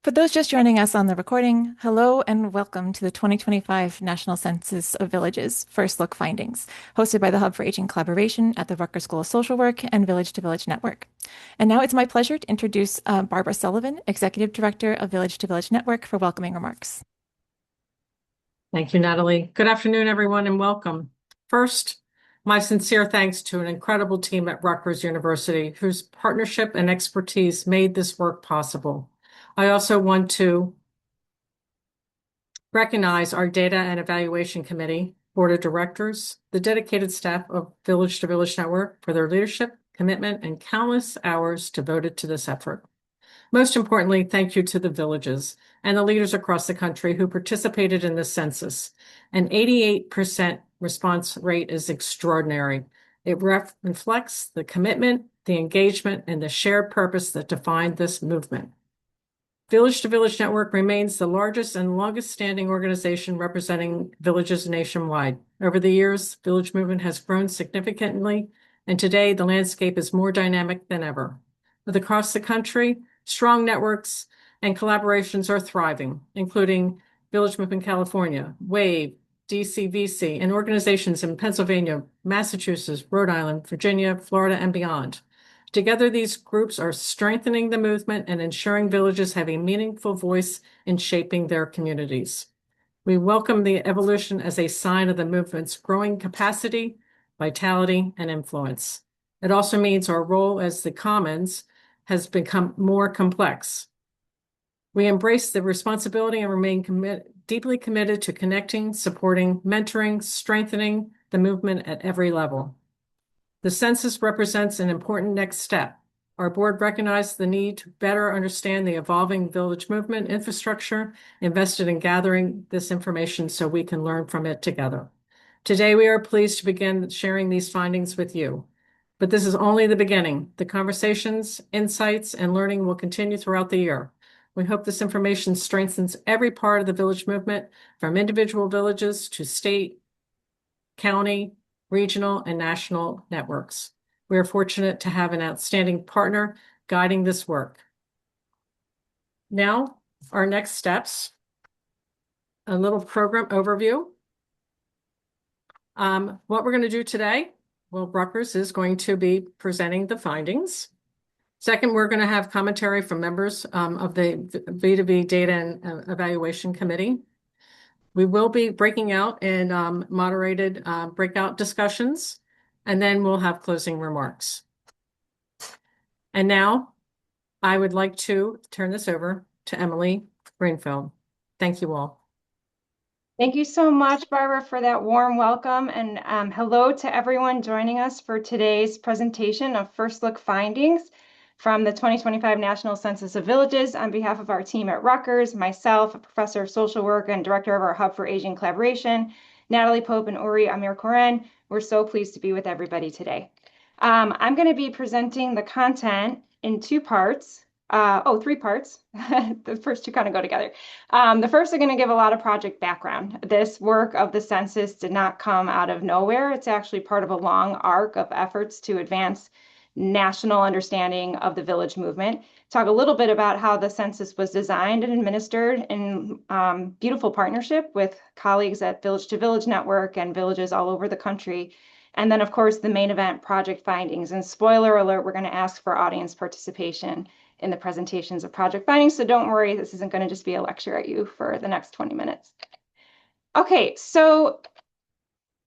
For those just joining us on the recording, hello and welcome to the 2025 National Census of Villages First Look Findings, hosted by the Hub for Aging Collaboration at the Rutgers School of Social Work and Village to Village Network. And now it's my pleasure to introduce Barbara Sullivan, Executive Director of Village to Village Network, for welcoming remarks. Thank you, Natalie. Good afternoon, everyone, and welcome. First, my sincere thanks to an incredible team at Rutgers University whose partnership and expertise made this work possible. I also want to recognize our Data and Evaluation Committee, Board of Directors, the dedicated staff of Village to Village Network for their leadership, commitment, and countless hours devoted to this effort. Most importantly, thank you to the villages and the leaders across the country who participated in this census. An 88% response rate is extraordinary. It reflects the commitment, the engagement, and the shared purpose that defined this movement. Village to Village Network remains the largest and longest standing organization representing villages nationwide. Over the years, village movement has grown significantly, and today the landscape is more dynamic than ever. With across the country, strong networks and collaborations are thriving, including Village Movement California, WAVE, DCVC, and organizations in Pennsylvania, Massachusetts, Rhode Island, Virginia, Florida, and beyond. Together, these groups are strengthening the movement and ensuring villages have a meaningful voice in shaping their communities. We welcome the evolution as a sign of the movement's growing capacity, vitality, and influence. It also means our role as the commons has become more complex. We embrace the responsibility and remain deeply committed to connecting, supporting, mentoring, strengthening the movement at every level. The census represents an important next step. Our board recognized the need to better understand the evolving village movement infrastructure, invested in gathering this information so we can learn from it together. Today, we are pleased to begin sharing these findings with you. But this is only the beginning. The conversations, insights, and learning will continue throughout the year. We hope this information strengthens every part of the village movement, from individual villages to state, county, regional, and national networks. We are fortunate to have an outstanding partner guiding this work. Now, our next steps, a little program overview. What we're going to do today, well, Rutgers is going to be presenting the findings. Second, we're going to have commentary from members of the V2V Data and Evaluation Committee. We will be breaking out in moderated breakout discussions, and then we'll have closing remarks. And now I would like to turn this over to Emily Greenfield. Thank you all. Thank you so much, Barbara, for that warm welcome. And hello to everyone joining us for today's presentation of First Look Findings from the 2025 National Census of Villages. On behalf of our team at Rutgers, myself, a professor of social work and director of our Hub for Aging Collaboration, Natalie Pope and Uri Amir-Koren, we're so pleased to be with everybody today. I'm going to be presenting the content in three parts. The first two kind of go together. The first are going to give a lot of project background. This work of the census did not come out of nowhere. It's actually part of a long arc of efforts to advance national understanding of the village movement. Talk a little bit about how the census was designed and administered in beautiful partnership with colleagues at Village to Village Network and villages all over the country. And then, of course, the main event, project findings. And spoiler alert, we're going to ask for audience participation in the presentations of project findings. So don't worry, this isn't going to just be a lecture at you for the next 20 minutes. Okay, so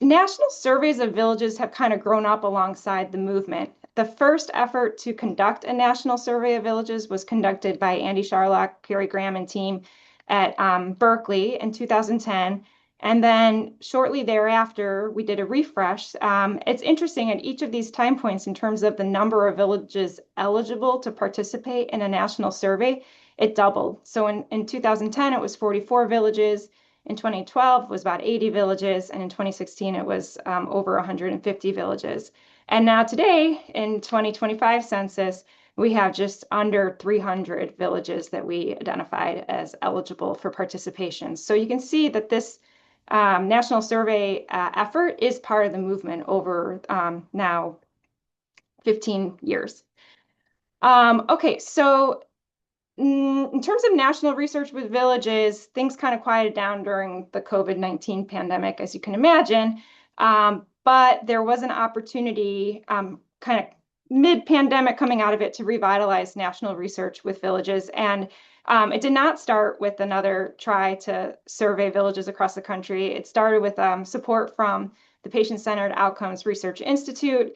national surveys of villages have kind of grown up alongside the movement. The first effort to conduct a national survey of villages was conducted by Andy Sharlock, Carrie Graham, and team at Berkeley in 2010. And then shortly thereafter, we did a refresh. It's interesting at each of these time points in terms of the number of villages eligible to participate in a national survey, it doubled. So in 2010, it was 44 villages. In 2012, it was about 80 villages. And in 2016, it was over 150 villages. And now today, in 2025 census, we have just under 300 villages that we identified as eligible for participation. So you can see that this national survey effort is part of the movement over now 15 years. Okay, so In terms of national research with villages, things kind of quieted down during the COVID-19 pandemic, as you can imagine. But there was an opportunity kind of mid-pandemic coming out of it to revitalize national research with villages. And it did not start with another try to survey villages across the country. It started with support from the Patient-Centered Outcomes Research Institute,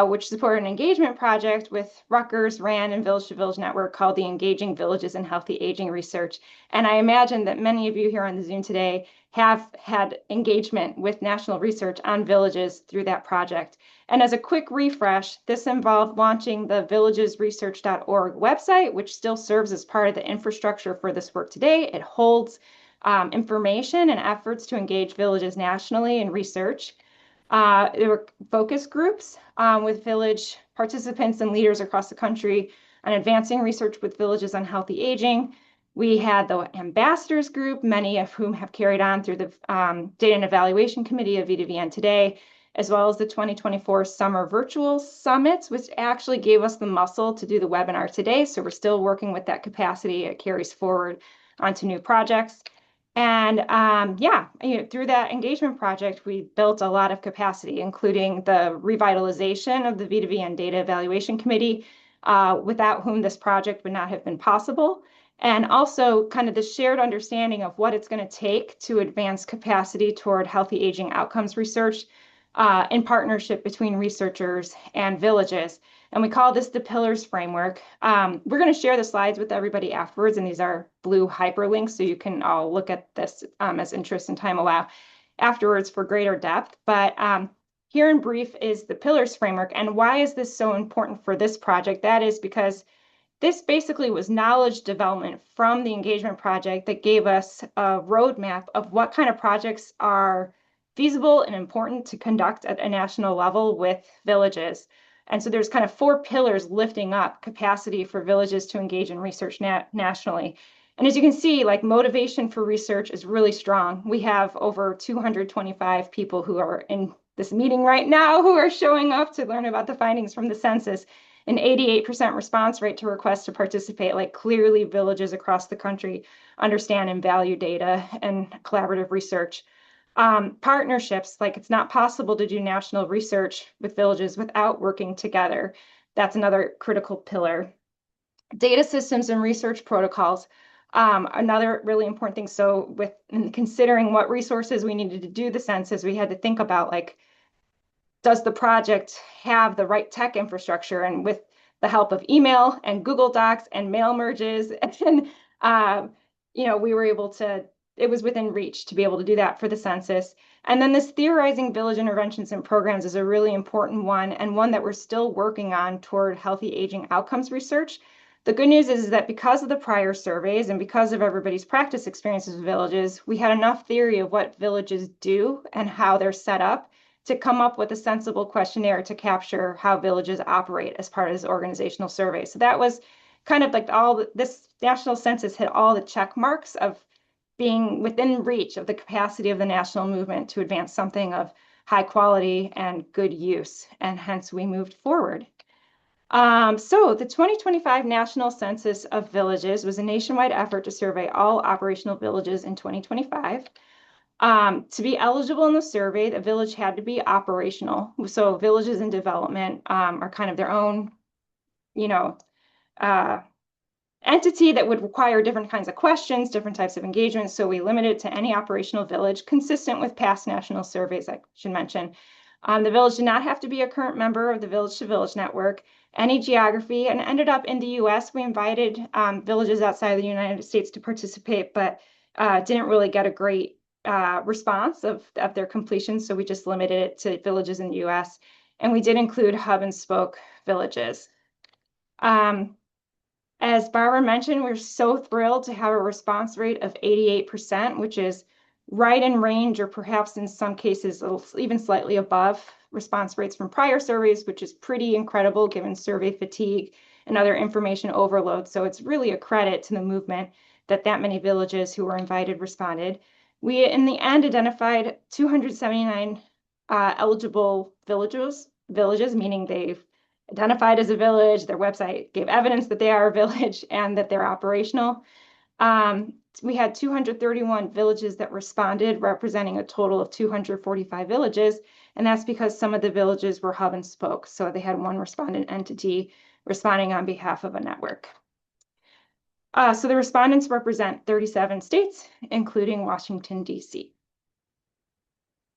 which supported an engagement project with Rutgers, RAND, and Village to Village Network called the Engaging Villages in Healthy Aging Research. And I imagine that many of you here on the Zoom today have had engagement with national research on villages through that project. And as a quick refresh, this involved launching the villagesresearch.org website, which still serves as part of the infrastructure for this work today. It holds information and efforts to engage villages nationally in research. There were focus groups with village participants and leaders across the country on advancing research with villages on healthy aging. We had the ambassadors group, many of whom have carried on through the Data and Evaluation Committee of VtVN today, as well as the 2024 Summer Virtual Summits, which actually gave us the muscle to do the webinar today. So we're still working with that capacity. It carries forward onto new projects. And through that engagement project, we built a lot of capacity, including the revitalization of the VtVN Data Evaluation Committee, without whom this project would not have been possible. And also kind of the shared understanding of what it's going to take to advance capacity toward healthy aging outcomes research in partnership between researchers and villages. And we call this the Pillars Framework. We're going to share the slides with everybody afterwards, and these are blue hyperlinks, so you can all look at this as interest and time allow afterwards for greater depth. But here in brief is the Pillars Framework. And why is this so important for this project? That is because this basically was knowledge development from the engagement project that gave us a roadmap of what kind of projects are feasible and important to conduct at a national level with villages. And so there's kind of 4 pillars lifting up capacity for villages to engage in research nationally. And as you can see, like motivation for research is really strong. We have over 225 people who are in this meeting right now who are showing up to learn about the findings from the census. An 88% response rate to requests to participate. Like clearly villages across the country understand and value data and collaborative research. Partnerships, like it's not possible to do national research with villages without working together. That's another critical pillar. Data systems and research protocols, another really important thing. So with considering what resources we needed to do the census, we had to think about like, does the project have the right tech infrastructure? And with the help of email and Google Docs and mail merges, and we were able to, it was within reach to be able to do that for the census. And then this theorizing village interventions and programs is a really important one, and one that we're still working on toward healthy aging outcomes research. The good news is that because of the prior surveys and because of everybody's practice experiences with villages, we had enough theory of what villages do and how they're set up to come up with a sensible questionnaire to capture how villages operate as part of this organizational survey. So that was kind of like this national census hit all the check marks of being within reach of the capacity of the national movement to advance something of high quality and good use, and hence we moved forward. So the 2025 National Census of Villages was a nationwide effort to survey all operational villages in 2025. To be eligible in the survey, the village had to be operational. So villages in development are kind of their own, entity that would require different kinds of questions, different types of engagements. So we limited it to any operational village consistent with past national surveys, I should mention. The village did not have to be a current member of the Village to Village Network, any geography, and ended up in the US. We invited villages outside of the United States to participate, but didn't really get a great response of their completion. So we just limited it to villages in the US. And we did include hub and spoke villages. As Barbara mentioned, we're so thrilled to have a response rate of 88%, which is right in range, or perhaps in some cases even slightly above response rates from prior surveys, which is pretty incredible given survey fatigue and other information overload. So it's really a credit to the movement that many villages who were invited responded. We, in the end, identified 279 eligible villages, meaning they've identified as a village. Their website gave evidence that they are a village and that they're operational. We had 231 villages that responded, representing a total of 245 villages. And that's because some of the villages were hub and spoke. So they had one respondent entity responding on behalf of a network. So the respondents represent 37 states, including Washington, D.C.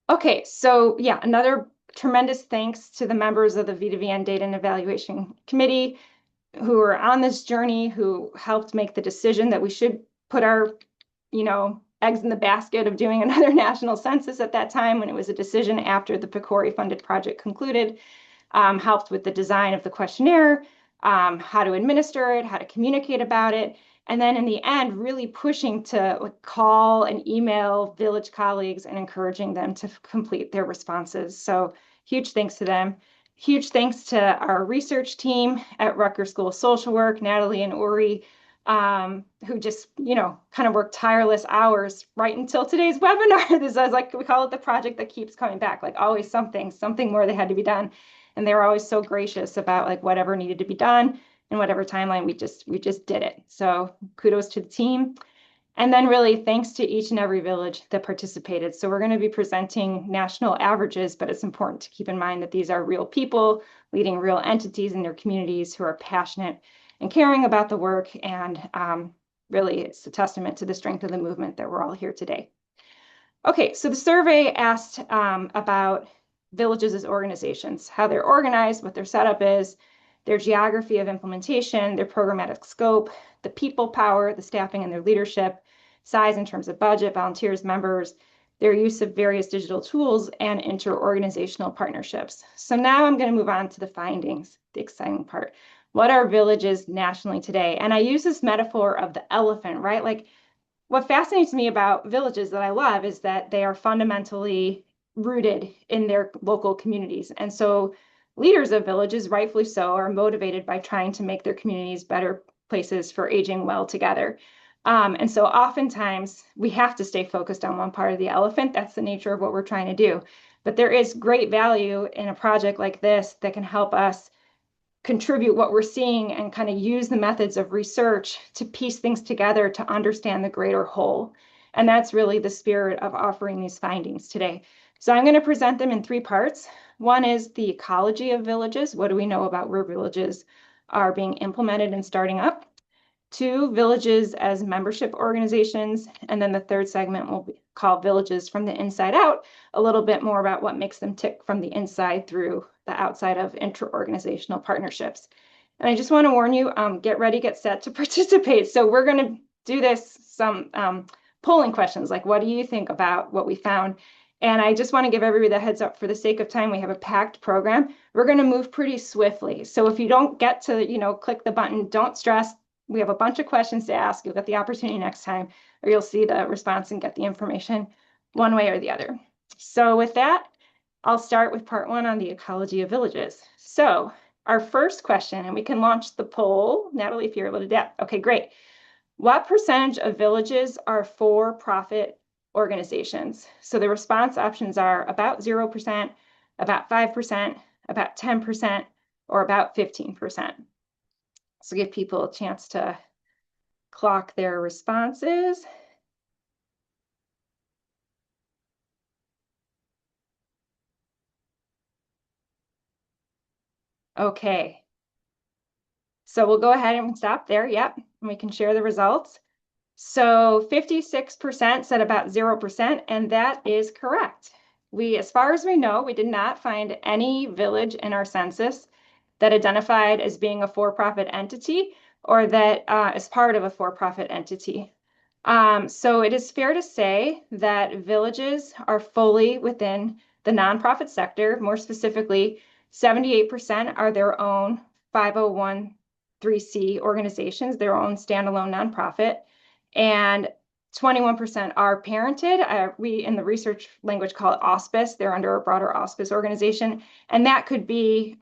Okay, so yeah, another tremendous thanks to the members of the VtVN Data and Evaluation Committee who are on this journey, who helped make the decision that we should put our, eggs in the basket of doing another national census at that time when it was a decision after the PCORI funded project concluded, helped with the design of the questionnaire, how to administer it, how to communicate about it. And then in the end, really pushing to call and email village colleagues and encouraging them to complete their responses. So huge thanks to them. Huge thanks to our research team at Rutgers School of Social Work, Natalie and Uri, who just, kind of worked tireless hours right until today's webinar. This is we call it the project that keeps coming back, always something more that had to be done. And they were always so gracious about whatever needed to be done and whatever timeline, we just did it. So kudos to the team. And then really thanks to each and every village that participated. So we're going to be presenting national averages, but it's important to keep in mind that these are real people leading real entities in their communities who are passionate and caring about the work. And really, it's a testament to the strength of the movement that we're all here today. Okay, so the survey asked about villages as organizations, how they're organized, what their setup is, their geography of implementation, their programmatic scope, the people power, the staffing and their leadership, size in terms of budget, volunteers, members, their use of various digital tools, and inter-organizational partnerships. So now I'm going to move on to the findings, the exciting part. What are villages nationally today? And I use this metaphor of the elephant, right? What fascinates me about villages that I love is that they are fundamentally rooted in their local communities. And so leaders of villages, rightfully so, are motivated by trying to make their communities better places for aging well together. And so oftentimes we have to stay focused on one part of the elephant. That's the nature of what we're trying to do. But there is great value in a project like this that can help us contribute what we're seeing and kind of use the methods of research to piece things together to understand the greater whole. And that's really the spirit of offering these findings today. So I'm going to present them in three parts. One is the ecology of villages. What do we know about where villages are being implemented and starting up? Two, villages as membership organizations. And then the third segment will be called Villages from the Inside Out, a little bit more about what makes them tick from the inside through the outside of inter-organizational partnerships. And I just want to warn you, get ready, get set to participate. So we're going to do some polling questions, like what do you think about what we found? And I just want to give everybody the heads up for the sake of time. We have a packed program. We're going to move pretty swiftly. So if you don't get to, click the button, don't stress. We have a bunch of questions to ask. You'll get the opportunity next time, or you'll see the response and get the information one way or the other. So with that, I'll start with part one on the ecology of villages. So our first question, and we can launch the poll. Natalie, if you're able to do that. Okay, great. What percentage of villages are for-profit organizations? So the response options are about 0%, about 5%, about 10%, or about 15%. So give people a chance to clock their responses. Okay. So we'll go ahead and stop there. Yep. And we can share the results. So 56% said about 0%, and that is correct. As far as we know, we did not find any village in our census that identified as being a for-profit entity or that is part of a for-profit entity. So it is fair to say that villages are fully within the nonprofit sector. More specifically, 78% are their own 501(c) organizations, their own standalone nonprofit, and 21% are parented. We, in the research language, call it auspice. They're under a broader auspice organization. And that could be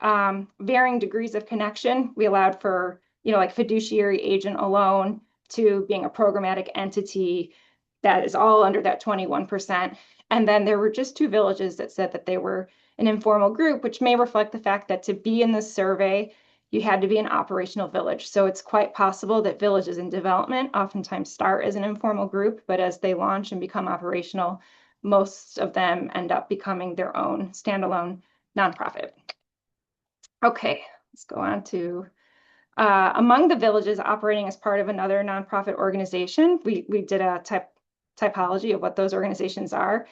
varying degrees of connection. We allowed for, like fiduciary agent alone to being a programmatic entity that is all under that 21%. And then there were just two villages that said that they were an informal group, which may reflect the fact that to be in this survey, you had to be an operational village. So it's quite possible that villages in development oftentimes start as an informal group, but as they launch and become operational, most of them end up becoming their own standalone nonprofit. Okay, let's go on to among the villages operating as part of another nonprofit organization. We did a typology of what those organizations are.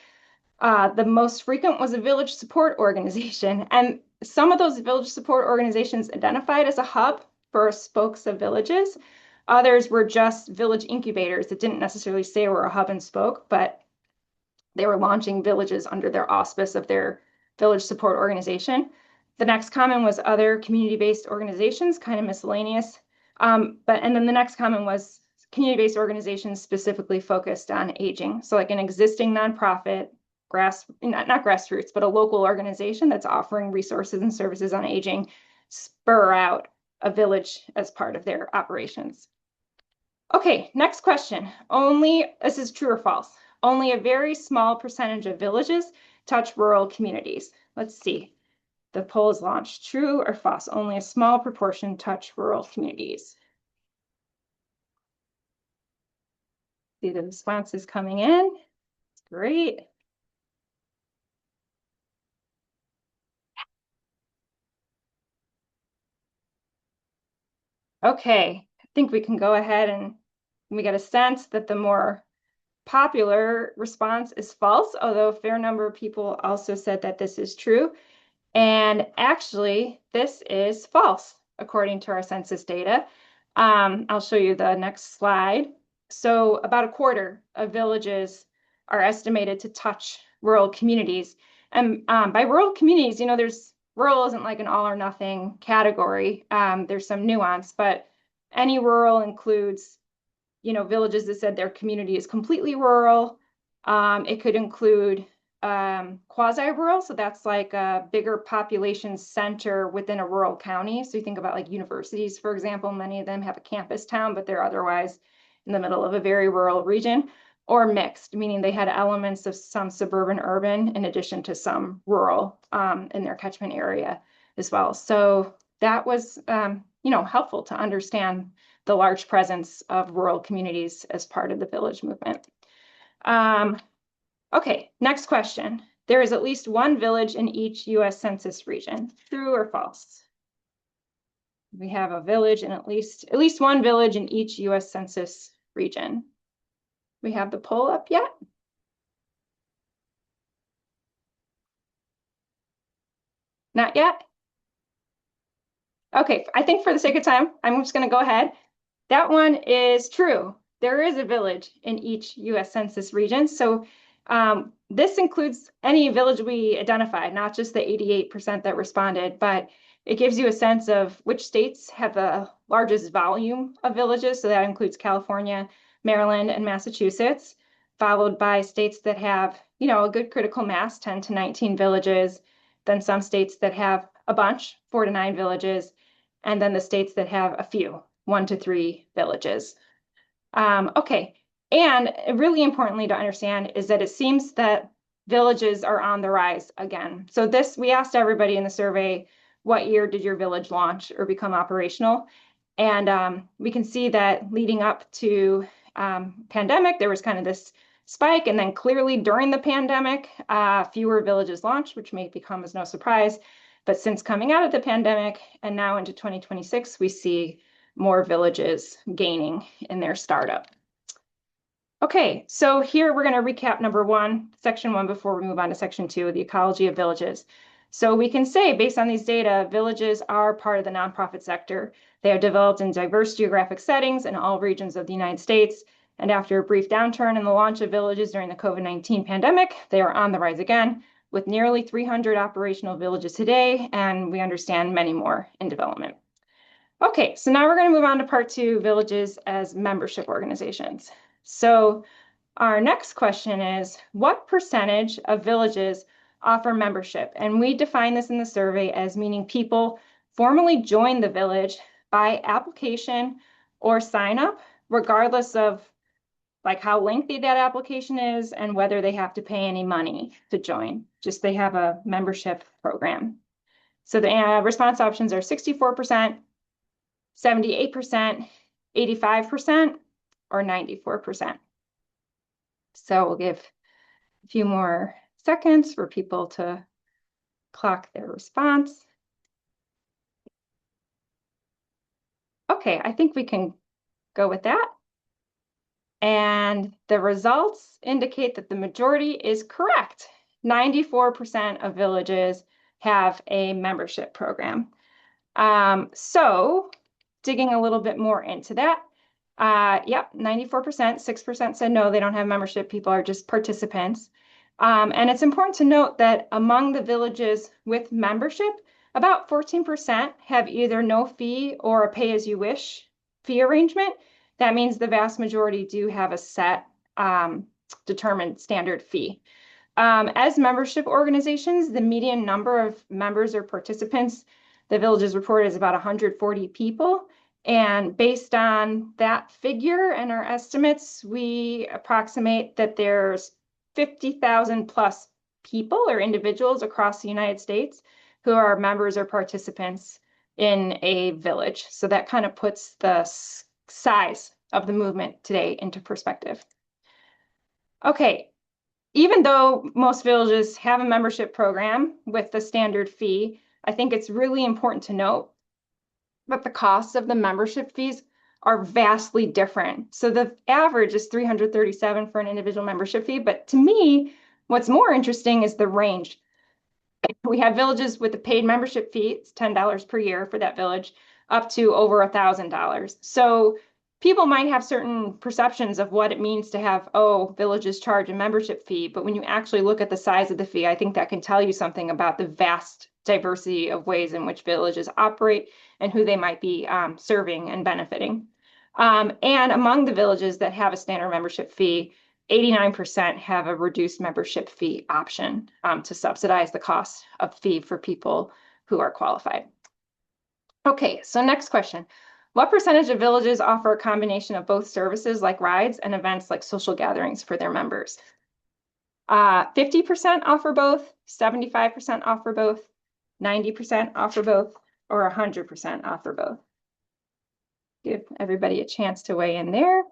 The most frequent was a village support organization, and some of those village support organizations identified as a hub for spokes of villages. Others were just village incubators that didn't necessarily say were a hub and spoke, but they were launching villages under their auspice of their village support organization. The next comment was other community-based organizations, kind of miscellaneous. And then the next comment was community-based organizations specifically focused on aging. So like an existing nonprofit, not grassroots, but a local organization that's offering resources and services on aging, spur out a village as part of their operations. Okay, next question. This is true or false? Only a very small percentage of villages touch rural communities. Let's see. The poll is launched. True or false? Only a small proportion touch rural communities. See the responses coming in. Great. Okay, I think we can go ahead and we get a sense that the more popular response is false, although a fair number of people also said that this is true. And actually, this is false, according to our census data. I'll show you the next slide. So about a quarter of villages are estimated to touch rural communities. And by rural communities, rural isn't like an all or nothing category. There's some nuance, but any rural includes, villages that said their community is completely rural. It could include quasi-rural, so that's like a bigger population center within a rural county. So you think about like universities, for example, many of them have a campus town, but they're otherwise in the middle of a very rural region, or mixed, meaning they had elements of some suburban urban in addition to some rural in their catchment area as well. So that was helpful to understand the large presence of rural communities as part of the village movement. Okay, next question. There is at least one village in each U.S. Census region. True or false? We have a village in at least one village in each U.S. Census region. We have the poll up yet? Not yet? Okay, I think for the sake of time, I'm just going to go ahead. That one is true. There is a village in each U.S. Census region. So this includes any village we identified, not just the 88% that responded, but it gives you a sense of which states have the largest volume of villages. So that includes California, Maryland, and Massachusetts, followed by states that have, a good critical mass, 10 to 19 villages, then some states that have a bunch, 4 to 9 villages, and then the states that have a few, 1 to 3 villages. Okay. And really importantly to understand is that it seems that villages are on the rise again. So we asked everybody in the survey, what year did your village launch or become operational? And we can see that leading up to pandemic, there was kind of this spike. And then clearly during the pandemic, fewer villages launched, which may become as no surprise. But since coming out of the pandemic and now into 2026, we see more villages gaining in their startup. Okay, so here we're going to recap section one, before we move on to section two, the ecology of villages. So we can say, based on these data, villages are part of the nonprofit sector. They are developed in diverse geographic settings in all regions of the United States. And after a brief downturn in the launch of villages during the COVID-19 pandemic, they are on the rise again, with nearly 300 operational villages today, and we understand many more in development. Okay, so now we're going to move on to part two, villages as membership organizations. So our next question is, what percentage of villages offer membership? And we define this in the survey as meaning people formally join the village by application or sign up, regardless of like how lengthy that application is and whether they have to pay any money to join. Just they have a membership program. So the response options are 64%, 78%, 85%, or 94%. So we'll give a few more seconds for people to clock their response. Okay, I think we can go with that. And the results indicate that the majority is correct. 94% of villages have a membership program. So digging a little bit more into that, yep, 94%, 6% said no, they don't have membership. People are just participants. And it's important to note that among the villages with membership, about 14% have either no fee or a pay-as-you-wish fee arrangement. That means the vast majority do have a set determined standard fee. As membership organizations, the median number of members or participants the villages report is about 140 people. And based on that figure and our estimates, we approximate that there's 50,000 plus people or individuals across the United States who are members or participants in a village. So that kind of puts the size of the movement today into perspective. Okay, even though most villages have a membership program with the standard fee, I think it's really important to note that the costs of the membership fees are vastly different. So the average is $337 for an individual membership fee, but to me, what's more interesting is the range. We have villages with a paid membership fee, it's $10 per year for that village, up to over $1,000. So people might have certain perceptions of what it means to have, oh, villages charge a membership fee, but when you actually look at the size of the fee, I think that can tell you something about the vast diversity of ways in which villages operate and who they might be serving and benefiting. And among the villages that have a standard membership fee, 89% have a reduced membership fee option to subsidize the cost of fee for people who are qualified. Okay, so next question. What percentage of villages offer a combination of both services like rides and events like social gatherings for their members? 50% offer both, 75% offer both, 90% offer both, or 100% offer both. Give everybody a chance to weigh in there.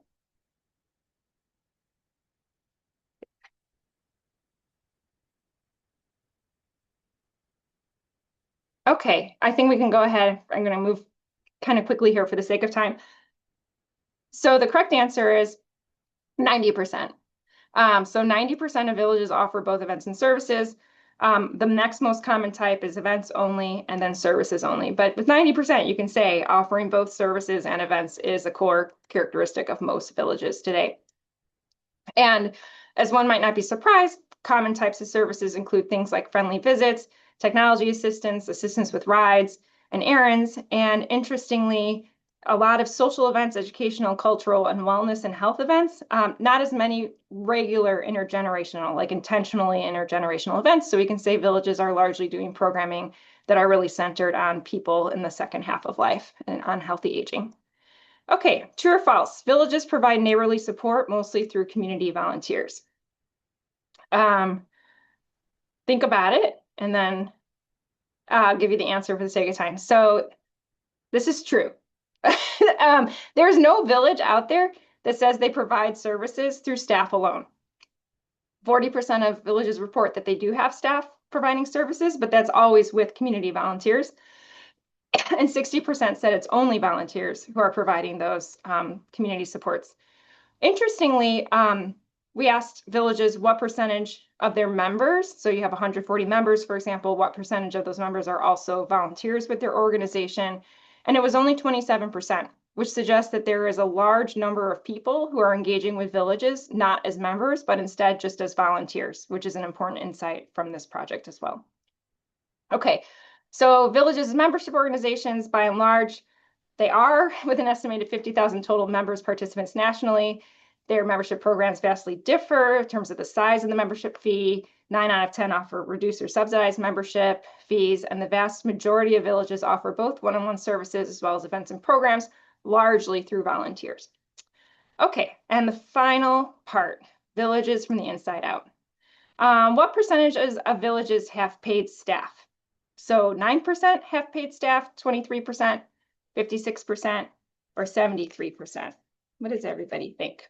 Okay, I think we can go ahead. I'm going to move kind of quickly here for the sake of time. So the correct answer is 90%. So 90% of villages offer both events and services. The next most common type is events only and then services only. But with 90%, you can say offering both services and events is a core characteristic of most villages today. And as one might not be surprised, common types of services include things like friendly visits, technology assistance, assistance with rides and errands, and interestingly, a lot of social events, educational, cultural, and wellness and health events, not as many regular intergenerational, like intentionally intergenerational events. So we can say villages are largely doing programming that are really centered on people in the second half of life and on healthy aging. Okay, true or false? Villages provide neighborly support mostly through community volunteers. Think about it, and then I'll give you the answer for the sake of time. So this is true. There's no village out there that says they provide services through staff alone. 40% of villages report that they do have staff providing services, but that's always with community volunteers. And 60% said it's only volunteers who are providing those community supports. Interestingly, we asked villages what percentage of their members, so you have 140 members, for example, what percentage of those members are also volunteers with their organization? And it was only 27%, which suggests that there is a large number of people who are engaging with villages, not as members, but instead just as volunteers, which is an important insight from this project as well. Okay, so villages as membership organizations, by and large, they are with an estimated 50,000 total members, participants nationally. Their membership programs vastly differ in terms of the size of the membership fee. 9 out of 10 offer reduced or subsidized membership fees, and the vast majority of villages offer both one-on-one services as well as events and programs, largely through volunteers. Okay, and the final part, villages from the inside out. What percentages of villages have paid staff? So 9% have paid staff, 23%, 56%, or 73%. What does everybody think?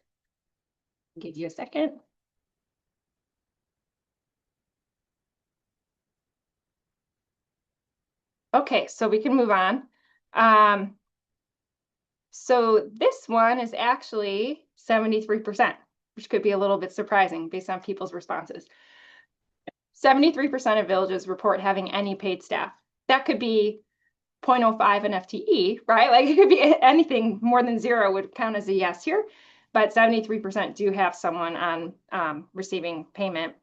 I'll give you a second. Okay, so we can move on. So this one is actually 73%, which could be a little bit surprising based on people's responses. 73% of villages report having any paid staff. That could be 0.05 an FTE, right? Like it could be anything more than 0 would count as a yes here, but 73% do have someone on receiving payment.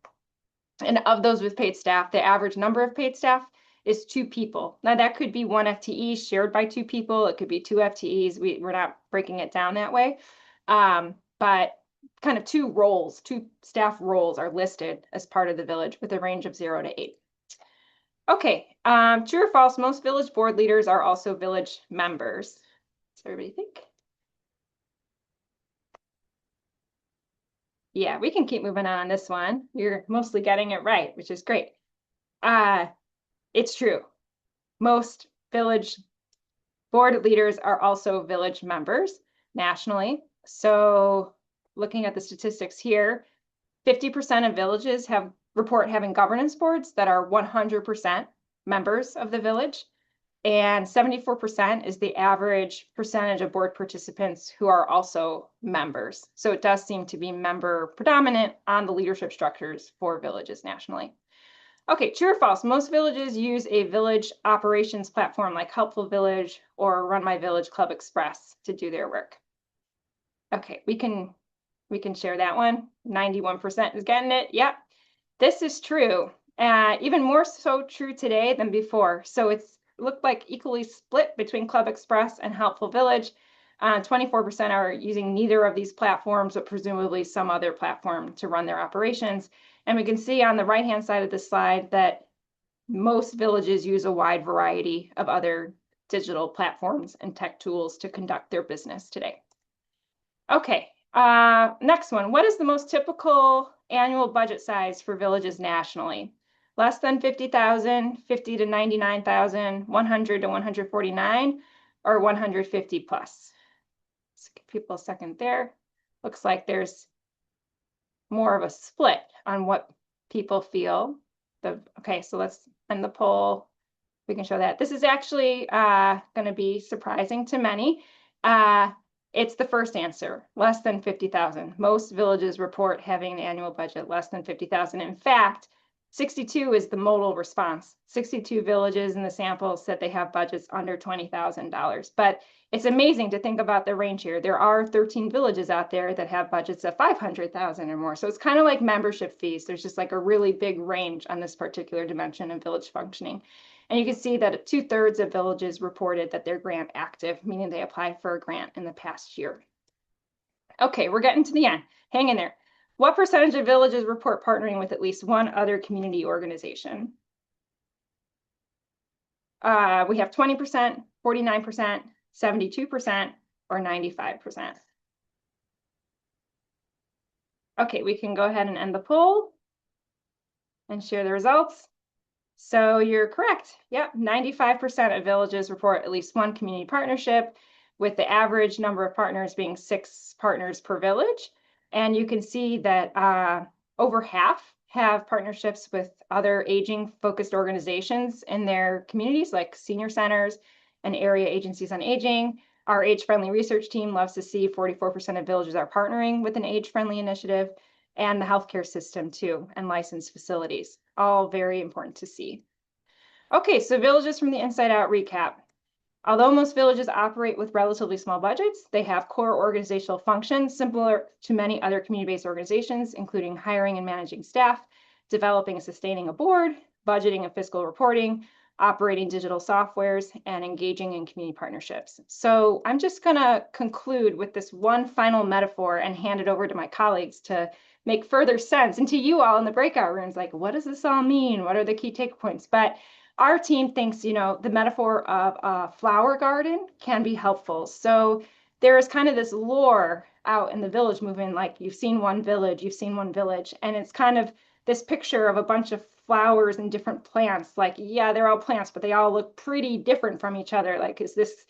And of those with paid staff, the average number of paid staff is 2 people. Now that could be 1 FTE shared by 2 people. It could be 2 FTEs. We're not breaking it down that way. But kind of 2 roles, 2 staff roles are listed as part of the village with a range of 0 to 8. Okay, true or false, most village board leaders are also village members. Does everybody think? Yeah, we can keep moving on this one. You're mostly getting it right, which is great. It's true. Most village board leaders are also village members nationally. So looking at the statistics here, 50% of villages report having governance boards that are 100% members of the village. And 74% is the average percentage of board participants who are also members. So it does seem to be member predominant on the leadership structures for villages nationally. Okay, true or false? Most villages use a village operations platform like Helpful Village or Run My Village Club Express to do their work. Okay, we can share that one. 91% is getting it. Yep, this is true. Even more so true today than before. So it's looked like equally split between Club Express and Helpful Village. 24% are using neither of these platforms, but presumably some other platform to run their operations. And we can see on the right-hand side of the slide that most villages use a wide variety of other digital platforms and tech tools to conduct their business today. Okay, next one. What is the most typical annual budget size for villages nationally? Less than 50,000, 50 to 99,000, 100 to 149, or 150 plus? Let's give people a second there. Looks like there's more of a split on what people feel. Okay, so let's end the poll. We can show that. This is actually going to be surprising to many. It's the first answer, less than 50,000. Most villages report having an annual budget less than 50,000. In fact, 62 is the modal response. 62 villages in the sample said they have budgets under $20,000. But it's amazing to think about the range here. There are 13 villages out there that have budgets of 500,000 or more. So it's kind of like membership fees. There's just like a really big range on this particular dimension of village functioning. And you can see that 2/3 of villages reported that they're grant active, meaning they applied for a grant in the past year. Okay, we're getting to the end. Hang in there. What percentage of villages report partnering with at least one other community organization? We have 20%, 49%, 72%, or 95%. Okay, we can go ahead and end the poll and share the results. So you're correct. Yep, 95% of villages report at least one community partnership, with the average number of partners being 6 partners per village. And you can see that over half have partnerships with other aging-focused organizations in their communities, like senior centers and area agencies on aging. Our age-friendly research team loves to see 44% of villages are partnering with an age-friendly initiative, and the healthcare system too, and licensed facilities. All very important to see. Okay, so villages from the inside out recap. Although most villages operate with relatively small budgets, they have core organizational functions similar to many other community-based organizations, including hiring and managing staff, developing and sustaining a board, budgeting and fiscal reporting, operating digital softwares, and engaging in community partnerships. So I'm just gonna conclude with this one final metaphor and hand it over to my colleagues to make further sense, and to you all in the breakout rooms, like, what does this all mean? What are the key take points? But our team thinks, the metaphor of a flower garden can be helpful. So there is kind of this lore out in the village movement, like you've seen one village, you've seen one village. And it's kind of this picture of a bunch of flowers and different plants. Like, yeah, they're all plants, but they all look pretty different from each other. Like, is this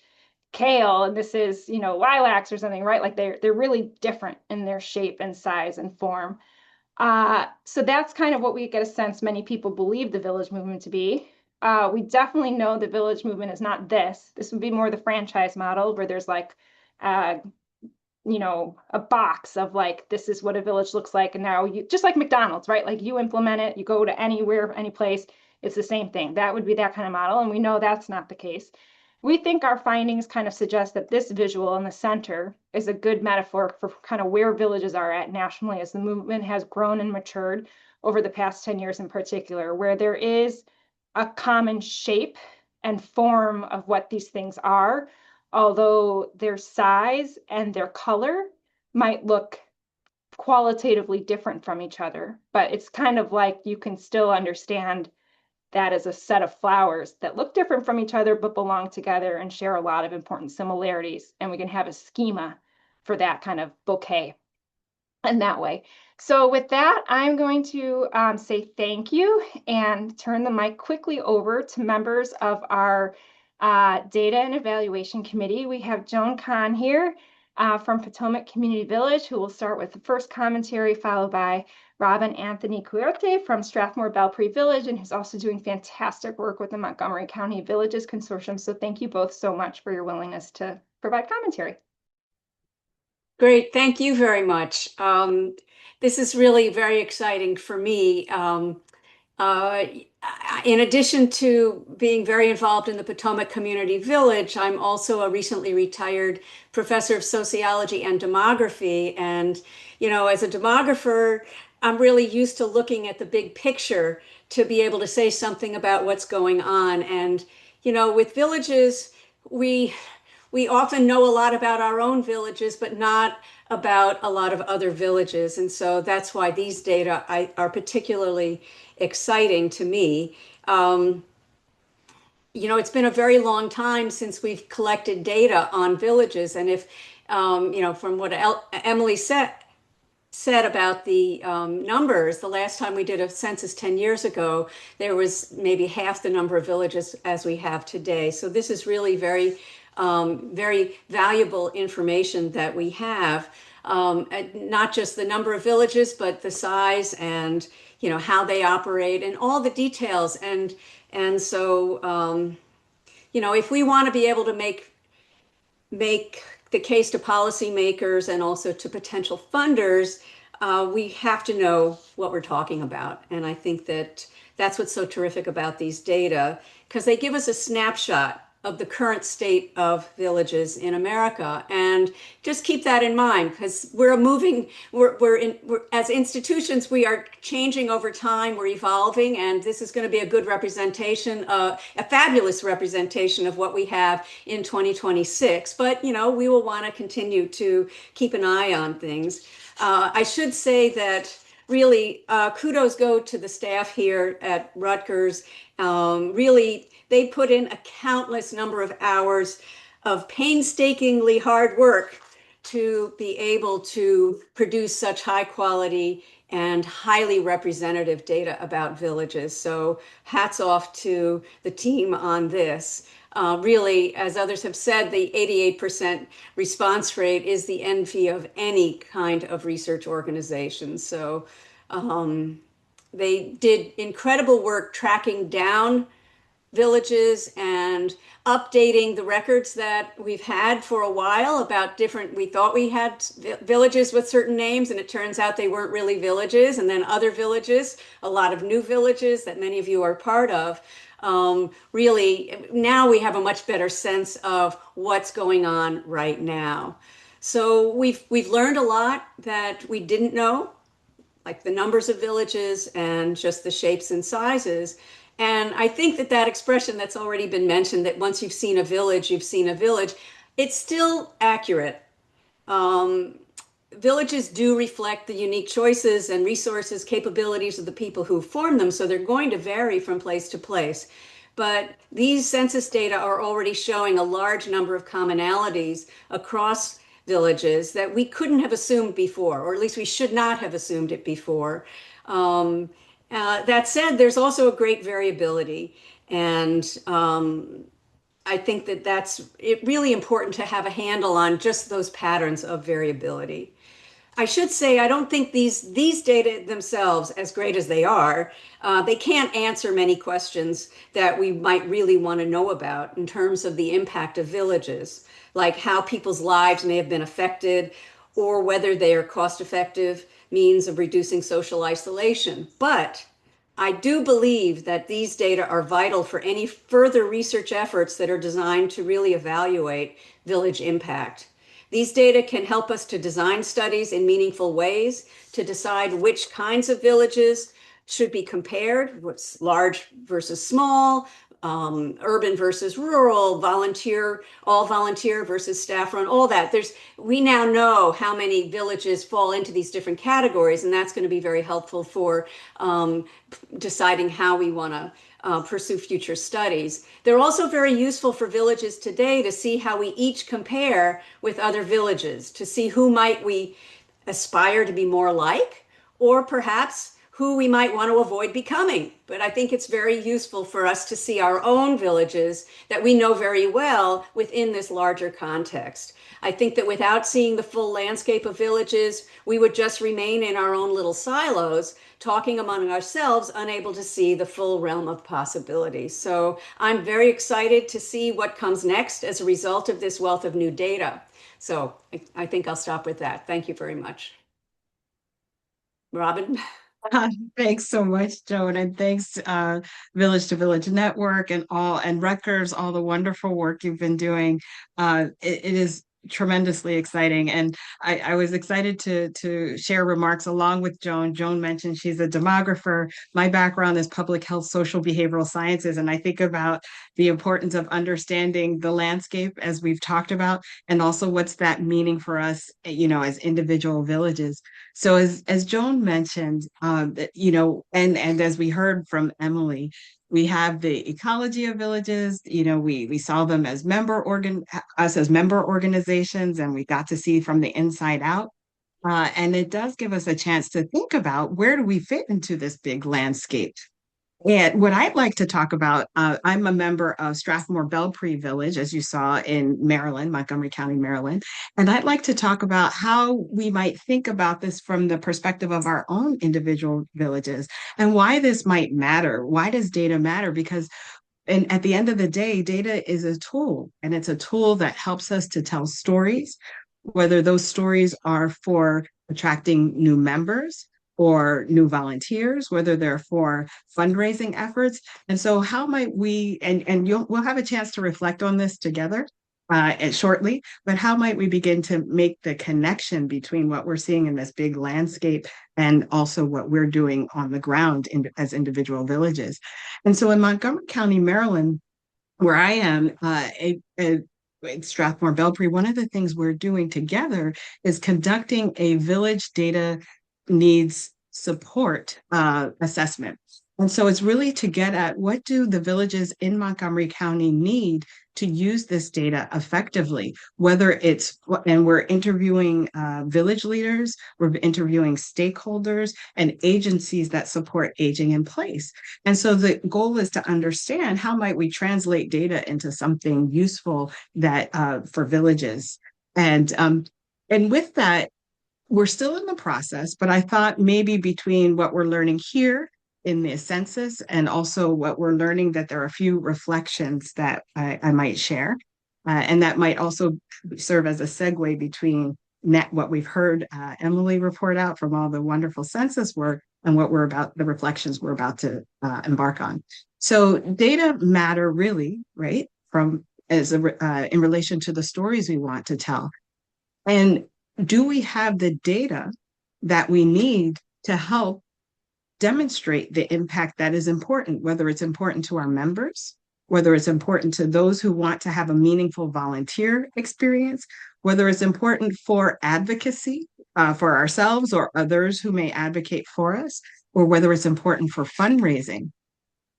kale and this is, lilacs or something, right? Like they're really different in their shape and size and form. So that's kind of what we get a sense many people believe the village movement to be. We definitely know the village movement is not this. This would be more the franchise model where there's like, uh, a box of like, this is what a village looks like. And now you, just like McDonald's, right? Like you implement it, you go to anywhere, any place, it's the same thing. That would be that kind of model. And we know that's not the case. We think our findings kind of suggest that this visual in the center is a good metaphor for kind of where villages are at nationally as the movement has grown and matured over the past 10 years in particular, where there is a common shape and form of what these things are, although their size and their color might look qualitatively different from each other. But it's kind of like you can still understand that as a set of flowers that look different from each other but belong together and share a lot of important similarities. And we can have a schema for that kind of bouquet in that way. So with that, I'm going to say thank you and turn the mic quickly over to members of our Data and Evaluation Committee. We have Joan Kahn here from Potomac Community Village, who will start with the first commentary, followed by Robin Anthony Cuerte from Strathmore Belpre Village, and who's also doing fantastic work with the Montgomery County Villages Consortium. So thank you both so much for your willingness to provide commentary. Great, thank you very much. This is really very exciting for me. Uh, in addition to being very involved in the Potomac Community Village, I'm also a recently retired professor of sociology and demography. And, as a demographer, I'm really used to looking at the big picture to be able to say something about what's going on. And, with villages, we often know a lot about our own villages, but not about a lot of other villages. And so that's why these data are particularly exciting to me. It's been a very long time since we've collected data on villages. And if, from what Emily said about the numbers, the last time we did a census 10 years ago, there was maybe half the number of villages as we have today. So this is really very valuable information that we have, not just the number of villages, but the size and how they operate and all the details. And so if we want to be able to make the case to policymakers and also to potential funders, we have to know what we're talking about. And I think that's what's so terrific about these data, because they give us a snapshot of the current state of villages in America. And just keep that in mind, because as institutions, we are changing over time, we're evolving, and this is going to be a good representation, a fabulous representation of what we have in 2026. But, we will want to continue to keep an eye on things. I should say that really kudos go to the staff here at Rutgers. Really, they put in a countless number of hours of painstakingly hard work to be able to produce such high quality and highly representative data about villages. So hats off to the team on this. Really, as others have said, the 88% response rate is the envy of any kind of research organization. So they did incredible work tracking down villages and updating the records that we've had for a while about we thought we had villages with certain names, and it turns out they weren't really villages. And then other villages, a lot of new villages that many of you are part of. Really, now we have a much better sense of what's going on right now. So we've learned a lot that we didn't know, like the numbers of villages and just the shapes and sizes. And I think that expression that's already been mentioned, that once you've seen a village, you've seen a village, it's still accurate. Villages do reflect the unique choices and resources, capabilities of the people who form them, so they're going to vary from place to place. But these census data are already showing a large number of commonalities across villages that we couldn't have assumed before, or at least we should not have assumed it before. Um, that said, there's also a great variability, and I think that that's really important to have a handle on just those patterns of variability. I should say I don't think these data themselves, as great as they are, they can't answer many questions that we might really want to know about in terms of the impact of villages, like how people's lives may have been affected, or whether they are cost-effective means of reducing social isolation. But I do believe that these data are vital for any further research efforts that are designed to really evaluate village impact. These data can help us to design studies in meaningful ways, to decide which kinds of villages should be compared, what's large versus small, urban versus rural, all volunteer versus staff run, all that. We now know how many villages fall into these different categories, and that's going to be very helpful for deciding how we want to pursue future studies. They're also very useful for villages today to see how we each compare with other villages, to see who might we aspire to be more like, or perhaps who we might want to avoid becoming. But I think it's very useful for us to see our own villages that we know very well within this larger context. I think that without seeing the full landscape of villages, we would just remain in our own little silos, talking among ourselves, unable to see the full realm of possibilities. So I'm very excited to see what comes next as a result of this wealth of new data. So I think I'll stop with that. Thank you very much. Robin? Thanks so much, Joan, and thanks Village to Village Network and Rutgers, all the wonderful work you've been doing. It is tremendously exciting, and I was excited to share remarks along with Joan. Joan mentioned she's a demographer. My background is public health, social behavioral sciences, and I think about the importance of understanding the landscape as we've talked about, and also what's that meaning for us, as individual villages. So as Joan mentioned, and as we heard from Emily, we have the ecology of villages. We saw them as member organizations, and we got to see from the inside out. And it does give us a chance to think about, where do we fit into this big landscape? And what I'd like to talk about, I'm a member of Strathmore-Belpre Village, as you saw, in Maryland, Montgomery County, Maryland. And I'd like to talk about how we might think about this from the perspective of our own individual villages, and why this might matter. Why does data matter? Because at the end of the day, data is a tool, and it's a tool that helps us to tell stories, whether those stories are for attracting new members or new volunteers, whether they're for fundraising efforts. And so how might we, and we'll have a chance to reflect on this together shortly, but how might we begin to make the connection between what we're seeing in this big landscape and also what we're doing on the ground as individual villages? And so in Montgomery County, Maryland, where I am, in Strathmore-Belpre, one of the things we're doing together is conducting a village data needs support assessment. And so it's really to get at, what do the villages in Montgomery County need to use this data effectively, and we're interviewing village leaders, we're interviewing stakeholders and agencies that support aging in place. And so the goal is to understand, how might we translate data into something useful that for villages. And with that, we're still in the process, but I thought maybe between what we're learning here in the census and also what we're learning, that there are a few reflections that I might share. And that might also serve as a segue between what we've heard Emily report out from all the wonderful census work and the reflections we're about to embark on. So data matter, really, right? In relation to the stories we want to tell. And do we have the data that we need to help demonstrate the impact that is important, whether it's important to our members, whether it's important to those who want to have a meaningful volunteer experience, whether it's important for advocacy for ourselves or others who may advocate for us, or whether it's important for fundraising.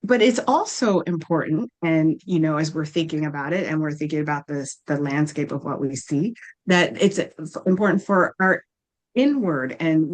but it's also important, and as we're thinking about it and we're thinking about the landscape of what we see, that it's important for our inward. And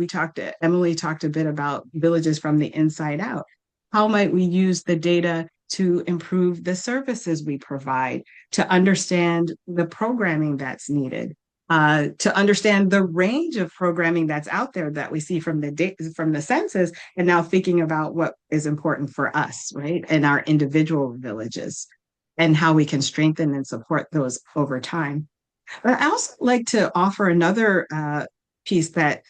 Emily talked a bit about villages from the inside out. How might we use the data to improve the services we provide, to understand the programming that's needed, to understand the range of programming that's out there that we see from the census, and now thinking about what is important for us, right, in our individual villages, and how we can strengthen and support those over time. But I also like to offer another piece that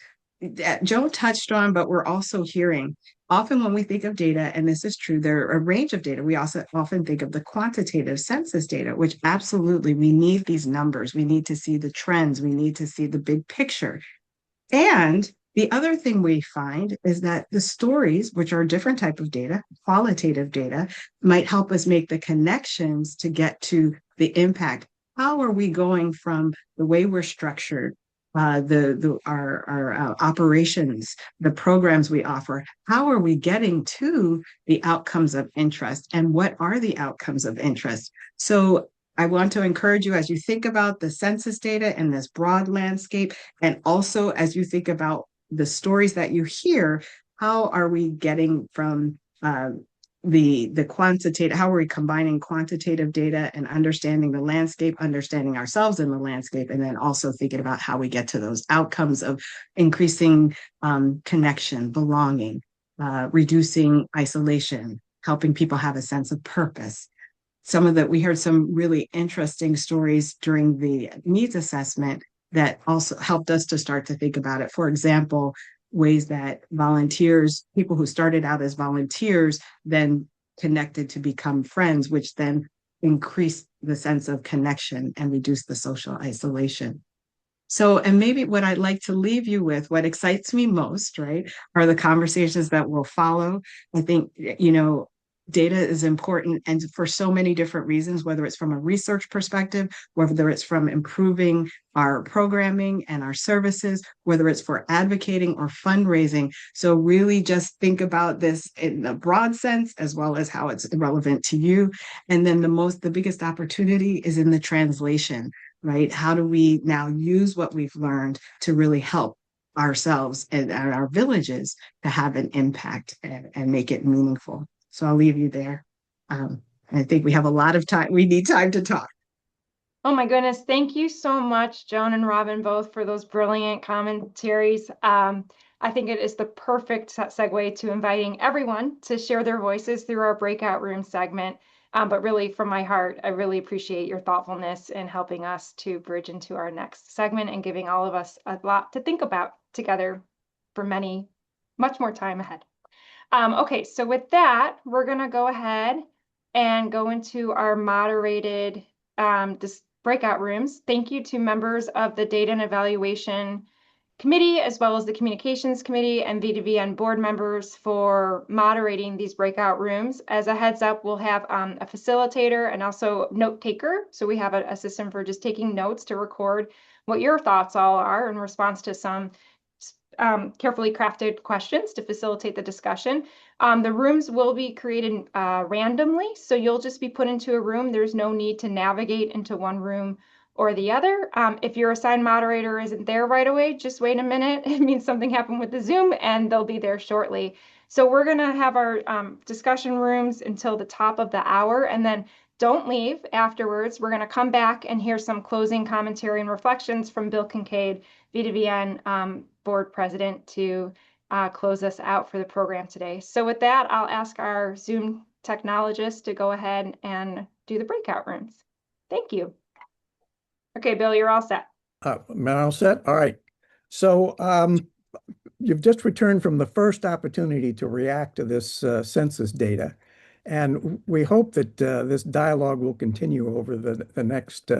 Joe touched on, but we're also hearing. Often when we think of data, and this is true, there are a range of data. We also often think of the quantitative census data, which absolutely we need these numbers. We need to see the trends. We need to see the big picture. And the other thing we find is that the stories, which are a different type of data, qualitative data, might help us make the connections to get to the impact. How are we going from the way we're structured, our operations, the programs we offer? How are we getting to the outcomes of interest, and what are the outcomes of interest? So I want to encourage you, as you think about the census data and this broad landscape, and also as you think about the stories that you hear, how are we getting from the quantitative, how are we combining quantitative data and understanding the landscape, understanding ourselves in the landscape, and then also thinking about how we get to those outcomes of increasing connection, belonging, reducing isolation, helping people have a sense of purpose. We heard some really interesting stories during the needs assessment that also helped us to start to think about it. For example, ways that volunteers, people who started out as volunteers, then connected to become friends, which then increased the sense of connection and reduced the social isolation. So, and maybe what I'd like to leave you with, what excites me most, right, are the conversations that will follow. I think, data is important, and for so many different reasons, whether it's from a research perspective, whether it's from improving our programming and our services, whether it's for advocating or fundraising. So really just think about this in the broad sense, as well as how it's relevant to you. And then the biggest opportunity is in the translation, right? How do we now use what we've learned to really help ourselves and our villages to have an impact and make it meaningful? So I'll leave you there. I think we have a lot of time. We need time to talk. Oh my goodness. Thank you so much, Joan and Robin, both for those brilliant commentaries. I think it is the perfect segue to inviting everyone to share their voices through our breakout room segment. But really, from my heart, I really appreciate your thoughtfulness in helping us to bridge into our next segment and giving all of us a lot to think about together for much more time ahead. Okay, so with that, we're going to go ahead and go into our moderated breakout rooms. Thank you to members of the Data and Evaluation Committee, as well as the Communications Committee and VtVN board members for moderating these breakout rooms. As a heads up, we'll have a facilitator and also note taker. So we have a system for just taking notes to record what your thoughts all are in response to some carefully crafted questions to facilitate the discussion. The rooms will be created randomly, so you'll just be put into a room. There's no need to navigate into one room or the other. If your assigned moderator isn't there right away, just wait a minute. It means something happened with the Zoom, and they'll be there shortly. So we're going to have our discussion rooms until the top of the hour, and then don't leave afterwards. We're going to come back and hear some closing commentary and reflections from Bill Kincaid, VtVN board president, to close us out for the program today. So with that, I'll ask our Zoom technologist to go ahead and do the breakout rooms. Thank you. Okay, Bill, you're all set. Am I all set? All right. So you've just returned from the first opportunity to react to this census data. And we hope that this dialogue will continue over the next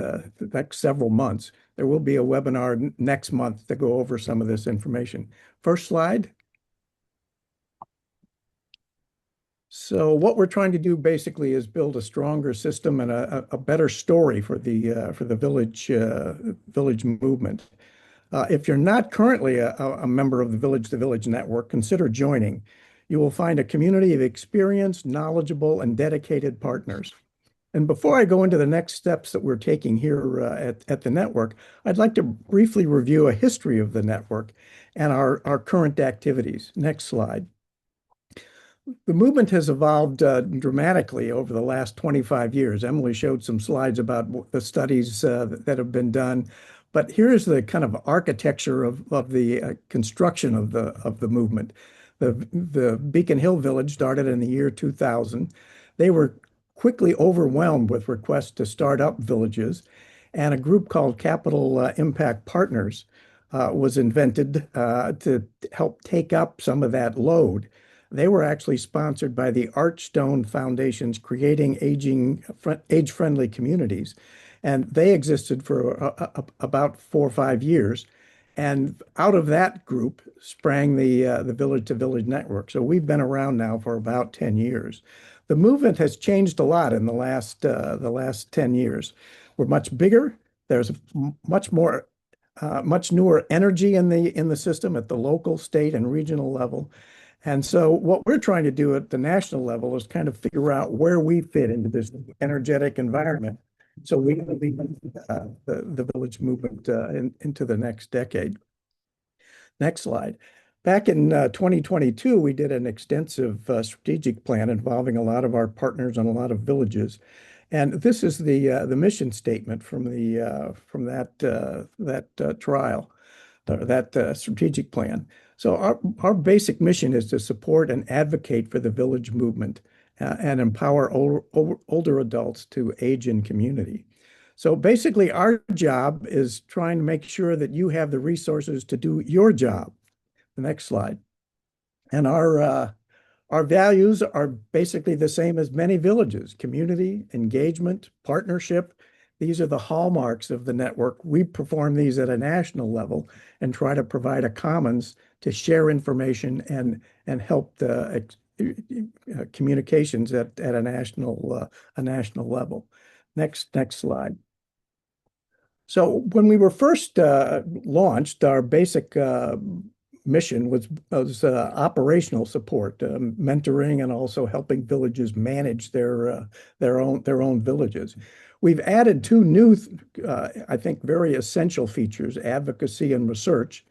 several months. There will be a webinar next month to go over some of this information. First slide. So what we're trying to do basically is build a stronger system and a better story for the village movement. If you're not currently a member of the Village to Village network, consider joining. You will find a community of experienced, knowledgeable, and dedicated partners. And before I go into the next steps that we're taking here at the network, I'd like to briefly review a history of the network and our current activities. Next slide. The movement has evolved dramatically over the last 25 years. Emily showed some slides about the studies that have been done, but here's the kind of architecture of the construction of the movement. The Beacon Hill Village started in the year 2000. They were quickly overwhelmed with requests to start up villages, and a group called Capital Impact Partners was invented to help take up some of that load. They were actually sponsored by the Archstone Foundation's Creating Age-Friendly Communities, and they existed for about 4 or 5 years. And out of that group sprang the Village to Village Network. So we've been around now for about 10 years. The movement has changed a lot in the last 10 years. We're much bigger. There's much more, much newer energy in the system at the local, state, and regional level. And so what we're trying to do at the national level is kind of figure out where we fit into this energetic environment so we can lead the village movement into the next decade. Next slide. Back in 2022, we did an extensive strategic plan involving a lot of our partners and a lot of villages. And this is the mission statement from that trial, that strategic plan. So our basic mission is to support and advocate for the village movement and empower older adults to age in community. So basically, our job is trying to make sure that you have the resources to do your job. The next slide. And our values are basically the same as many villages: community, engagement, partnership. These are the hallmarks of the network. We perform these at a national level and try to provide a commons to share information and help the communications at a national level. Next slide. So when we were first launched, our basic mission was operational support, mentoring, and also helping villages manage their own villages. We've added 2 new, I think, very essential features: advocacy and research.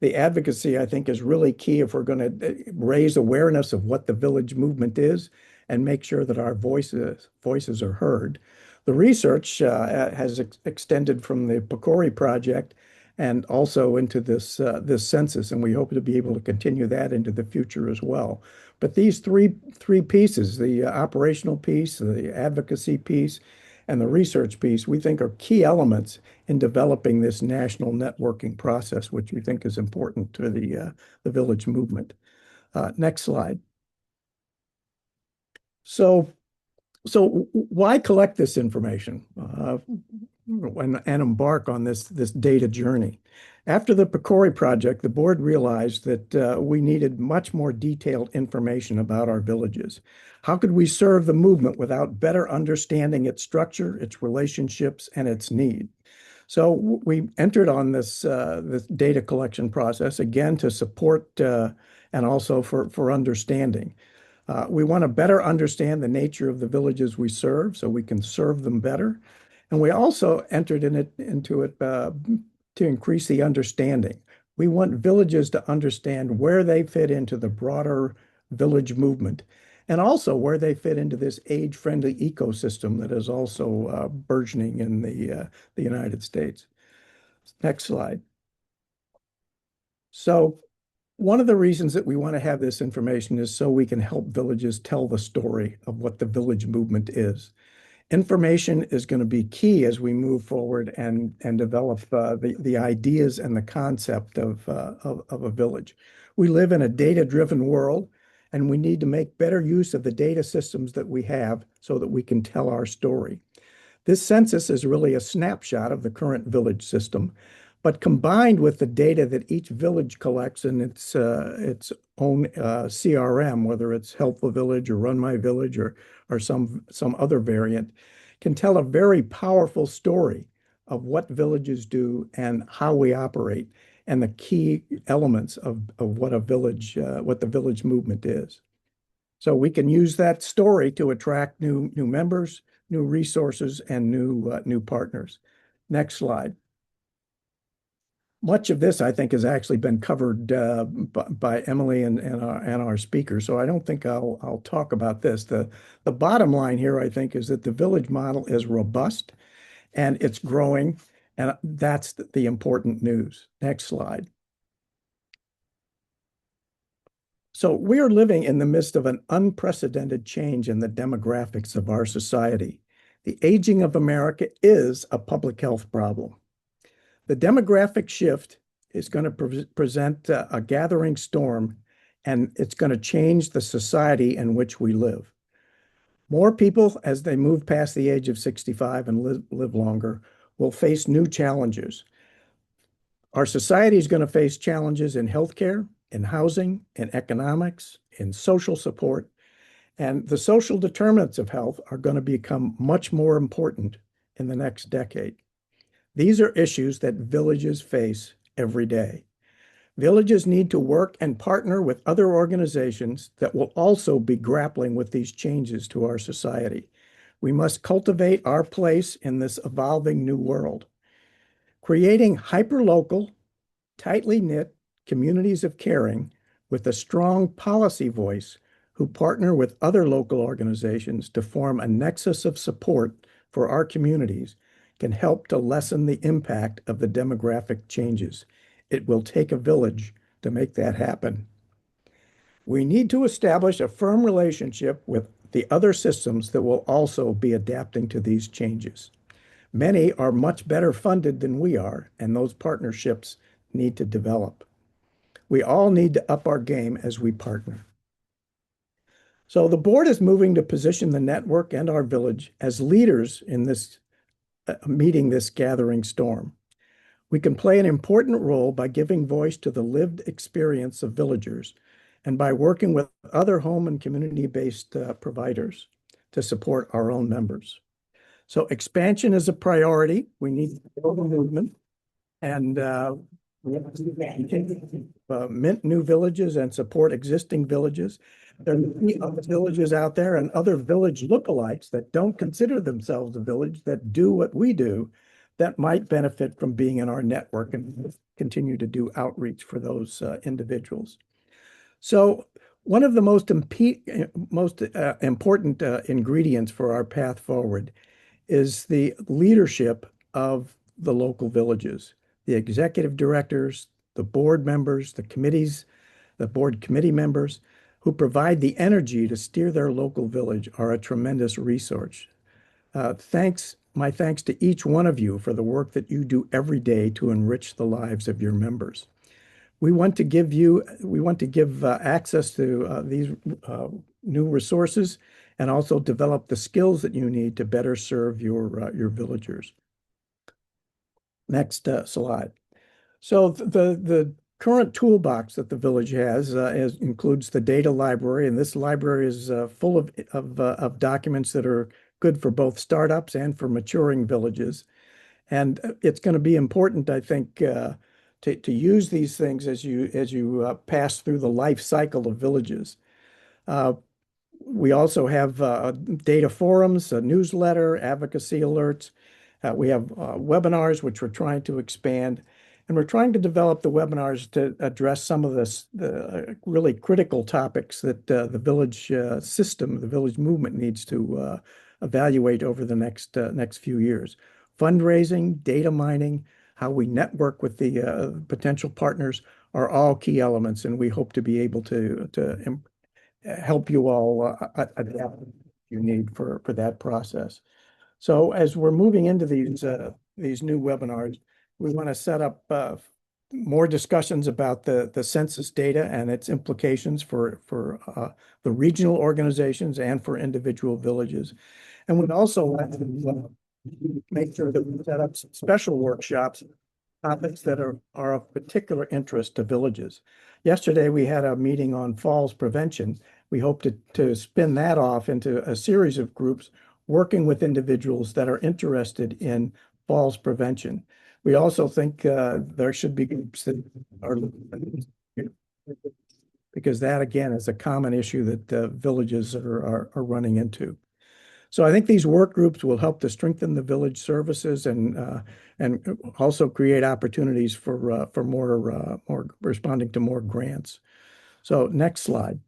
The advocacy, I think, is really key if we're going to raise awareness of what the village movement is and make sure that our voices are heard. The research has extended from the PCORI project and also into this census, and we hope to be able to continue that into the future as well. But these three pieces, the operational piece, the advocacy piece, and the research piece, we think are key elements in developing this national networking process, which we think is important to the village movement. Next slide. So why collect this information and embark on this data journey? After the PCORI project, the board realized that we needed much more detailed information about our villages. How could we serve the movement without better understanding its structure, its relationships, and its need? So we entered on this data collection process, again, to support and also for understanding. We want to better understand the nature of the villages we serve so we can serve them better. And we also entered into it to increase the understanding. We want villages to understand where they fit into the broader village movement and also where they fit into this age-friendly ecosystem that is also burgeoning in the United States. Next slide. So one of the reasons that we want to have this information is so we can help villages tell the story of what the village movement is. Information is going to be key as we move forward and develop the ideas and the concept of a village. We live in a data-driven world, and we need to make better use of the data systems that we have so that we can tell our story. This census is really a snapshot of the current village system, but combined with the data that each village collects in its own CRM, whether it's Help the Village or Run My Village or some other variant, can tell a very powerful story of what villages do and how we operate. and the key elements of what what the village movement is. So we can use that story to attract new members, new resources, and new partners. Next slide. Much of this, I think, has actually been covered by Emily and our speakers, so I don't think I'll talk about this. The bottom line here, I think, is that the village model is robust and it's growing, and that's the important news. Next slide. So we are living in the midst of an unprecedented change in the demographics of our society. The aging of America is a public health problem. The demographic shift is going to present a gathering storm, and it's going to change the society in which we live. More people, as they move past the age of 65 and live longer, will face new challenges. Our society is going to face challenges in healthcare, in housing, in economics, in social support, and the social determinants of health are going to become much more important in the next decade. These are issues that villages face every day. Villages need to work and partner with other organizations that will also be grappling with these changes to our society. We must cultivate our place in this evolving new world. Creating hyperlocal, tightly knit communities of caring with a strong policy voice who partner with other local organizations to form a nexus of support for our communities can help to lessen the impact of the demographic changes. It will take a village to make that happen. We need to establish a firm relationship with the other systems that will also be adapting to these changes. Many are much better funded than we are, and those partnerships need to develop. We all need to up our game as we partner. So the board is moving to position the network and our village as leaders in this meeting this gathering storm. We can play an important role by giving voice to the lived experience of villagers and by working with other home and community-based providers to support our own members. So expansion is a priority. We need to build a movement, and we have to mint new villages and support existing villages. There are many other villages out there and other village lookalikes that don't consider themselves a village that do what we do that might benefit from being in our network, and continue to do outreach for those individuals. So one of the most important ingredients for our path forward is the leadership of the local villages, the executive directors, the board members, the committees, the board committee members who provide the energy to steer their local village are a tremendous resource. My thanks to each one of you for the work that you do every day to enrich the lives of your members. We want to give access to these new resources and also develop the skills that you need to better serve your villagers. Next slide. So the current toolbox that the village has includes the data library, and this library is full of documents that are good for both startups and for maturing villages. And it's going to be important, I think, to use these things as you pass through the life cycle of villages. We also have data forums, a newsletter, advocacy alerts. We have webinars, which we're trying to expand. And we're trying to develop the webinars to address some of the really critical topics that the village system, the village movement needs to evaluate over the next few years. Fundraising, data mining, how we network with the potential partners are all key elements, and we hope to be able to help you all adapt what you need for that process. So as we're moving into these new webinars, we want to set up more discussions about the census data and its implications for the regional organizations and for individual villages. And we'd also like to make sure that we set up some special workshops, topics that are of particular interest to villages. Yesterday, we had a meeting on falls prevention. We hope to spin that off into a series of groups working with individuals that are interested in falls prevention. We also think there should be groups that are, because that again is a common issue that villages are running into. So I think these work groups will help to strengthen the village services and also create opportunities for more responding to more grants. So next slide.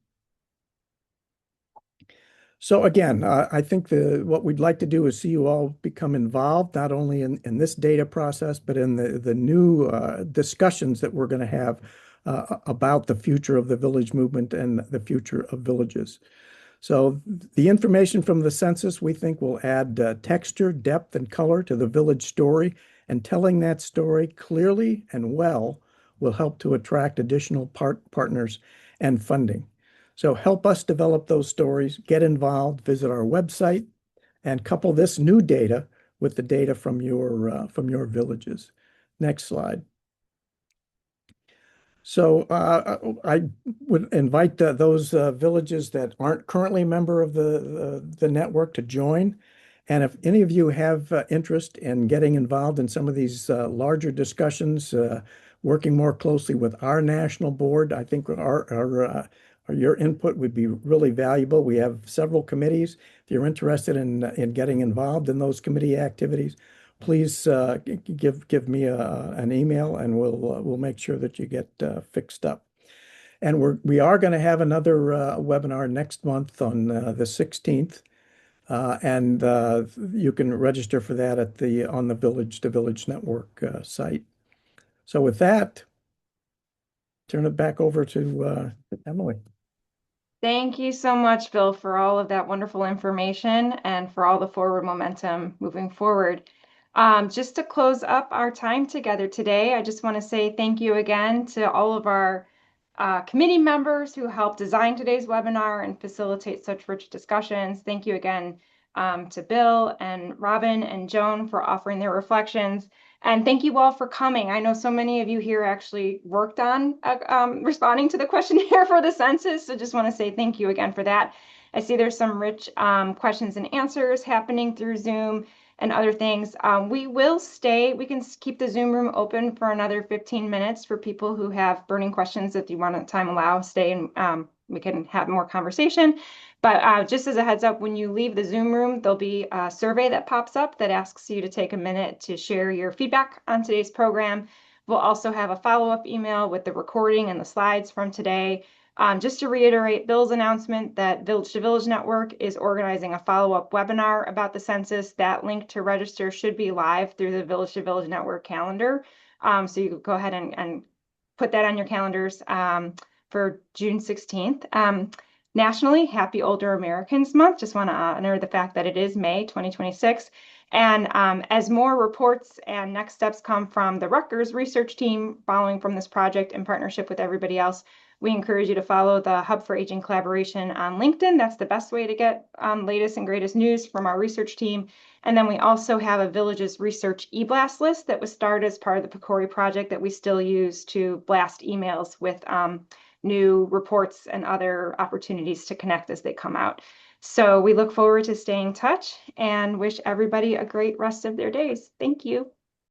So again, I think what we'd like to do is see you all become involved, not only in this data process, but in the new discussions that we're going to have about the future of the village movement and the future of villages. So the information from the census, we think, will add texture, depth, and color to the village story, and telling that story clearly and well will help to attract additional partners and funding. So help us develop those stories, get involved, visit our website, and couple this new data with the data from your villages. Next slide. So I would invite those villages that aren't currently a member of the network to join. And if any of you have interest in getting involved in some of these larger discussions, working more closely with our national board, I think your input would be really valuable. We have several committees. If you're interested in getting involved in those committee activities, please give me an email, and we'll make sure that you get fixed up. And we are going to have another webinar next month on the 16th, and you can register for that on the Village to Village Network site. So with that, turn it back over to Emily. Thank you so much, Bill, for all of that wonderful information and for all the forward momentum moving forward. Just to close up our time together today, I just want to say thank you again to all of our committee members who helped design today's webinar and facilitate such rich discussions. Thank you again to Bill and Robin and Joan for offering their reflections. And thank you all for coming. I know so many of you here actually worked on responding to the questionnaire for the census. So just want to say thank you again for that. I see there's some rich questions and answers happening through Zoom and other things. We can keep the Zoom room open for another 15 minutes for people who have burning questions. If you want to time allow, stay and we can have more conversation. But just as a heads up, when you leave the Zoom room, there'll be a survey that pops up that asks you to take a minute to share your feedback on today's program. We'll also have a follow-up email with the recording and the slides from today. Just to reiterate Bill's announcement that Village to Village Network is organizing a follow-up webinar about the census. That link to register should be live through the Village to Village Network calendar. So you can go ahead and put that on your calendars for June 16th. Nationally, Happy Older Americans Month. Just want to honor the fact that it is May 2026. And as more reports and next steps come from the Rutgers research team following from this project in partnership with everybody else, we encourage you to follow the Hub for Aging collaboration on LinkedIn. That's the best way to get latest and greatest news from our research team. And then we also have a Villages Research e-blast list that was started as part of the PCORI project that we still use to blast emails with new reports and other opportunities to connect as they come out. So we look forward to staying in touch and wish everybody a great rest of their days. Thank you.